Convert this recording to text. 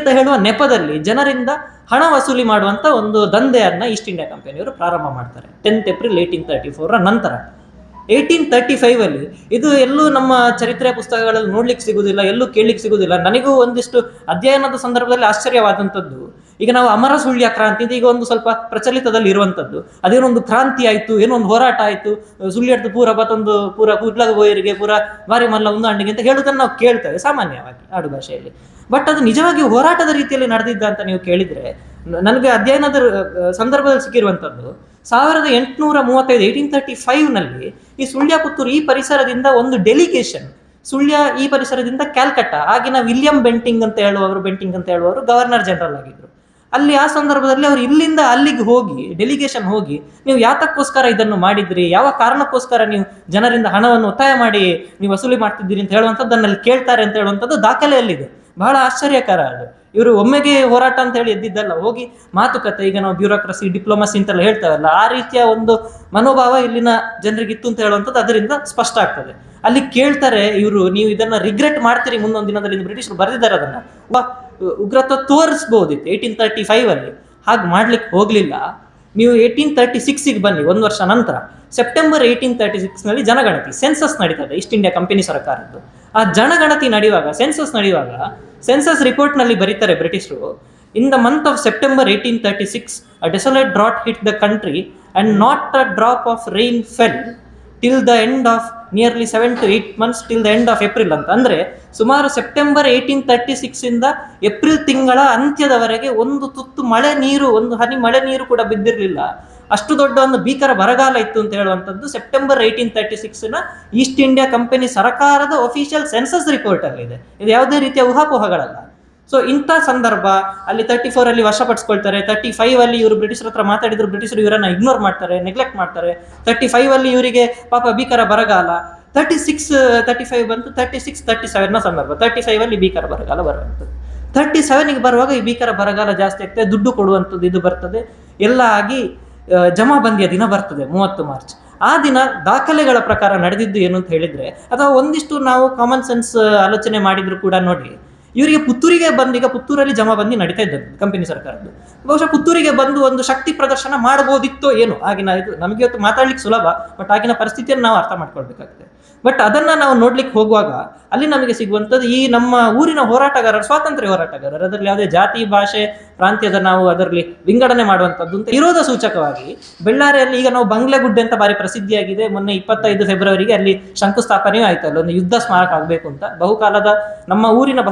ಅಂತ ಹೇಳುವ ನೆಪದಲ್ಲಿ ಜನರಿಂದ ಹಣ ವಸೂಲಿ ಮಾಡುವಂತ ಒಂದು ದಂಧೆಯನ್ನ ಈಸ್ಟ್ ಇಂಡಿಯಾ ಕಂಪನಿಯವರು ಪ್ರಾರಂಭ ಮಾಡ್ತಾರೆ 10th ಏಪ್ರಿಲ್ 1834 ನಂತರ. 1835 ಅಲ್ಲಿ ಇದು ಎಲ್ಲೂ ನಮ್ಮ ಚರಿತ್ರೆಯ ಪುಸ್ತಕಗಳಲ್ಲಿ ನೋಡ್ಲಿಕ್ಕೆ ಸಿಗುದಿಲ್ಲ, ಎಲ್ಲೂ ಕೇಳಲಿಕ್ಕೆ ಸಿಗುದಿಲ್ಲ. ನನಗೂ ಒಂದಿಷ್ಟು ಅಧ್ಯಯನದ ಸಂದರ್ಭದಲ್ಲಿ ಆಶ್ಚರ್ಯವಾದಂಥದ್ದು, ಈಗ ನಾವು ಅಮರ ಸುಳ್ಯ ಕ್ರಾಂತಿ ಈಗ ಒಂದು ಸ್ವಲ್ಪ ಪ್ರಚಲಿತದಲ್ಲಿ ಇರುವಂತದ್ದು, ಅದೇನೊಂದು ಕ್ರಾಂತಿ ಆಯ್ತು, ಏನೋ ಒಂದು ಹೋರಾಟ ಆಯ್ತು, ಸುಳ್ಯದ್ದು ಪೂರ ಬತ್ತೊಂದು ಪೂರ ಕುಡ್ಲಗ ಬೋಯರಿಗೆ ಪೂರ ಬಾರಿ ಮಲ್ಲ ಉಂದಾಂಡಿಗೆ ಅಂತ ಹೇಳುವುದನ್ನು ನಾವು ಕೇಳ್ತೇವೆ ಸಾಮಾನ್ಯವಾಗಿ ಆಡು ಭಾಷೆಯಲ್ಲಿ. ಬಟ್ ಅದು ನಿಜವಾಗಿ ಹೋರಾಟದ ರೀತಿಯಲ್ಲಿ ನಡೆದಿದ್ದ ಅಂತ ನೀವು ಕೇಳಿದ್ರೆ, ನನಗೆ ಅಧ್ಯಯನದ ಸಂದರ್ಭದಲ್ಲಿ ಸಿಕ್ಕಿರುವಂತದ್ದು 1835 1835 ನಲ್ಲಿ ಈ ಸುಳ್ಯ ಪುತ್ತೂರು ಈ ಪರಿಸರದಿಂದ ಒಂದು ಡೆಲಿಗೇಷನ್, ಸುಳ್ಯ ಈ ಪರಿಸರದಿಂದ ಕ್ಯಾಲ್ಕಟಾ, ಆಗಿನ ವಿಲಿಯಂ ಬೆಂಟಿಂಗ್ ಅಂತ ಹೇಳುವವರು ಗವರ್ನರ್ ಜನರಲ್ ಆಗಿದ್ರು. ಅಲ್ಲಿ ಆ ಸಂದರ್ಭದಲ್ಲಿ ಅವರು ಇಲ್ಲಿಂದ ಅಲ್ಲಿಗೆ ಹೋಗಿ ಡೆಲಿಗೇಷನ್ ಹೋಗಿ, ನೀವು ಯಾತಕ್ಕೋಸ್ಕರ ಇದನ್ನು ಮಾಡಿದ್ರಿ, ಯಾವ ಕಾರಣಕ್ಕೋಸ್ಕರ ನೀವು ಜನರಿಂದ ಹಣವನ್ನು ಒತ್ತಾಯ ಮಾಡಿ ನೀವು ವಸೂಲಿ ಮಾಡ್ತಿದ್ದೀರಿ ಅಂತ ಹೇಳುವಂಥದ್ದನ್ನಲ್ಲಿ ಕೇಳ್ತಾರೆ ಅಂತ ಹೇಳುವಂಥದ್ದು ದಾಖಲೆಯಲ್ಲಿದೆ. ಬಹಳ ಆಶ್ಚರ್ಯಕರ ಅದು. ಇವರು ಒಮ್ಮೆಗೆ ಹೋರಾಟ ಅಂತ ಹೇಳಿ ಎದ್ದಿದ್ದಲ್ಲ, ಹೋಗಿ ಮಾತುಕತೆ, ಈಗ ನಾವು ಬ್ಯೂರೋಕ್ರಸಿ ಡಿಪ್ಲೊಮಸಿ ಅಂತೆಲ್ಲ ಹೇಳ್ತೇವಲ್ಲ, ಆ ರೀತಿಯ ಒಂದು ಮನೋಭಾವ ಇಲ್ಲಿನ ಜನರಿಗಿತ್ತು ಅಂತ ಹೇಳುವಂಥದ್ದು ಅದರಿಂದ ಸ್ಪಷ್ಟ ಆಗ್ತದೆ. ಅಲ್ಲಿ ಕೇಳ್ತಾರೆ ಇವರು, ನೀವು ಇದನ್ನ ರಿಗ್ರೆಟ್ ಮಾಡ್ತೀರಿ ಮುಂದೊಂದು ದಿನದಲ್ಲಿ, ಬ್ರಿಟಿಷರು ಬರೆದಿದ್ದಾರೆ ಅದನ್ನ, ಉಗ್ರತ್ವ ತೋರಿಸ್ಬೋದಿತ್ತು 1835 ಅಲ್ಲಿ, ಹಾಗೆ ಮಾಡ್ಲಿಕ್ಕೆ ಹೋಗ್ಲಿಲ್ಲ. ನೀವು 1836 ಬನ್ನಿ, ಒಂದು ವರ್ಷ ನಂತರ ಸೆಪ್ಟೆಂಬರ್ 1836 ನಲ್ಲಿ ಜನಗಣತಿ ಸೆನ್ಸಸ್ ನಡೀತದೆ ಈಸ್ಟ್ ಇಂಡಿಯಾ ಕಂಪನಿ ಸರ್ಕಾರದ್ದು. ಆ ಜನಗಣತಿ ನಡೆಯುವಾಗ, ಸೆನ್ಸಸ್ ರಿಪೋರ್ಟ್ ನಲ್ಲಿ ಬರೀತಾರೆ ಬ್ರಿಟಿಷರು, in the month of September 1836 a desolate drought hit the country and not a drop of rain fell till the end of nearly 7 to 8 months till the end of April ಅಂತ. ಅಂದ್ರೆ ಸುಮಾರು September 1836 ಇಂದ April ತಿಂಗಳ ಅಂತ್ಯದವರೆಗೆ ಒಂದು ತುತ್ತು ಮಳೆ ನೀರು, ಒಂದು ಹನಿ ಮಳೆ ನೀರು ಕೂಡ ಬಿದ್ದಿರಲಿಲ್ಲ. ಅಷ್ಟು ದೊಡ್ಡ ಒಂದು ಭೀಕರ ಬರಗಾಲ ಇತ್ತು ಅಂತ ಹೇಳುವಂಥದ್ದು ಸೆಪ್ಟೆಂಬರ್ 1836 ಈಸ್ಟ್ ಇಂಡಿಯಾ ಕಂಪನಿ ಸರ್ಕಾರದ ಅಫಿಷಿಯಲ್ ಸೆನ್ಸಸ್ ರಿಪೋರ್ಟ್ ಅಲ್ಲಿ ಇದೆ. ಇದು ಯಾವುದೇ ರೀತಿಯ ಊಹಾಪೋಹಗಳಲ್ಲ. ಸೊ ಇಂಥ ಸಂದರ್ಭ ಅಲ್ಲಿ 34 ಅಲ್ಲಿ ವಶಪಡಿಸ್ಕೊಳ್ತಾರೆ. 35 ಅಲ್ಲಿ ಇವರು ಬ್ರಿಟಿಷರ ಹತ್ರ ಮಾತಾಡಿದ್ರು, ಬ್ರಿಟಿಷರು ಇವರನ್ನ ಇಗ್ನೋರ್ ಮಾಡ್ತಾರೆ, ನೆಗ್ಲೆಕ್ಟ್ ಮಾಡ್ತಾರೆ. 35 ಅಲ್ಲಿ ಇವರಿಗೆ ಪಾಪ ಭೀಕರ ಬರಗಾಲ. 35 ಬಂತು, 37 ಸಂದರ್ಭ. 35 ಅಲ್ಲಿ ಭೀಕರ ಬರಗಾಲ ಬರುವಂಥದ್ದು. 37 ಬರುವಾಗ ಈ ಭೀಕರ ಬರಗಾಲ ಜಾಸ್ತಿ ಆಗ್ತದೆ, ದುಡ್ಡು ಕೊಡುವಂಥದ್ದು ಇದು ಬರ್ತದೆ, ಎಲ್ಲ ಆಗಿ ಜಮಾಬಂದಿಯ ದಿನ ಬರ್ತದೆ 30 ಮಾರ್ಚ್. ಆ ದಿನ ದಾಖಲೆಗಳ ಪ್ರಕಾರ ನಡೆದಿದ್ದು ಏನು ಅಂತ ಹೇಳಿದ್ರೆ, ಅಥವಾ ಒಂದಿಷ್ಟು ನಾವು ಕಾಮನ್ ಸೆನ್ಸ್ ಆಲೋಚನೆ ಮಾಡಿದ್ರು ಕೂಡ ನೋಡಿ, ಇವರಿಗೆ ಪುತ್ತೂರಿಗೆ ಬಂದು, ಈಗ ಪುತ್ತೂರಲ್ಲಿ ಜಮಾಬಂದಿ ನಡೀತಾ ಇದ್ದದ್ದು ಕಂಪನಿ ಸರ್ಕಾರದ್ದು, ಬಹುಶಃ ಪುತ್ತೂರಿಗೆ ಬಂದು ಒಂದು ಶಕ್ತಿ ಪ್ರದರ್ಶನ ಮಾಡಬಹುದಿತ್ತೋ ಏನು. ಆಗಿನ ಇದು ನಮಗೆ ಇವತ್ತು ಮಾತಾಡ್ಲಿಕ್ಕೆ ಸುಲಭ, ಬಟ್ ಆಗಿನ ಪರಿಸ್ಥಿತಿಯನ್ನು ನಾವು ಅರ್ಥ ಮಾಡ್ಕೊಳ್ಬೇಕಾಗ್ತದೆ. ಬಟ್ ಅದನ್ನ ನಾವು ನೋಡ್ಲಿಕ್ಕೆ ಹೋಗುವಾಗ ಅಲ್ಲಿ ನಮಗೆ ಸಿಗುವಂಥದ್ದು ಈ ನಮ್ಮ ಊರಿನ ಹೋರಾಟಗಾರರು, ಸ್ವಾತಂತ್ರ್ಯ ಹೋರಾಟಗಾರರು, ಅದರಲ್ಲಿ ಯಾವುದೇ ಜಾತಿ ಭಾಷೆ ಪ್ರಾಂತ್ಯದ ನಾವು ಅದರಲ್ಲಿ ವಿಂಗಡಣೆ ಮಾಡುವಂಥದ್ದು ಅಂತ ವಿರೋಧ ಸೂಚಕವಾಗಿ ಬೆಳ್ಳಾರಿಯಲ್ಲಿ ಈಗ ನಾವು ಬಂಗ್ಲೆಗುಡ್ಡೆ ಅಂತ ಬಾರಿ ಪ್ರಸಿದ್ಧಿಯಾಗಿದೆ. ಮೊನ್ನೆ 25 ಫೆಬ್ರವರಿಗೆ ಅಲ್ಲಿ ಶಂಕುಸ್ಥಾಪನೆಯೂ ಆಯ್ತು, ಅಲ್ಲಿ ಒಂದು ಯುದ್ಧ ಸ್ಮಾರಕ ಆಗಬೇಕು ಅಂತ. ಬಹುಕಾಲದ ನಮ್ಮ ಊರಿನ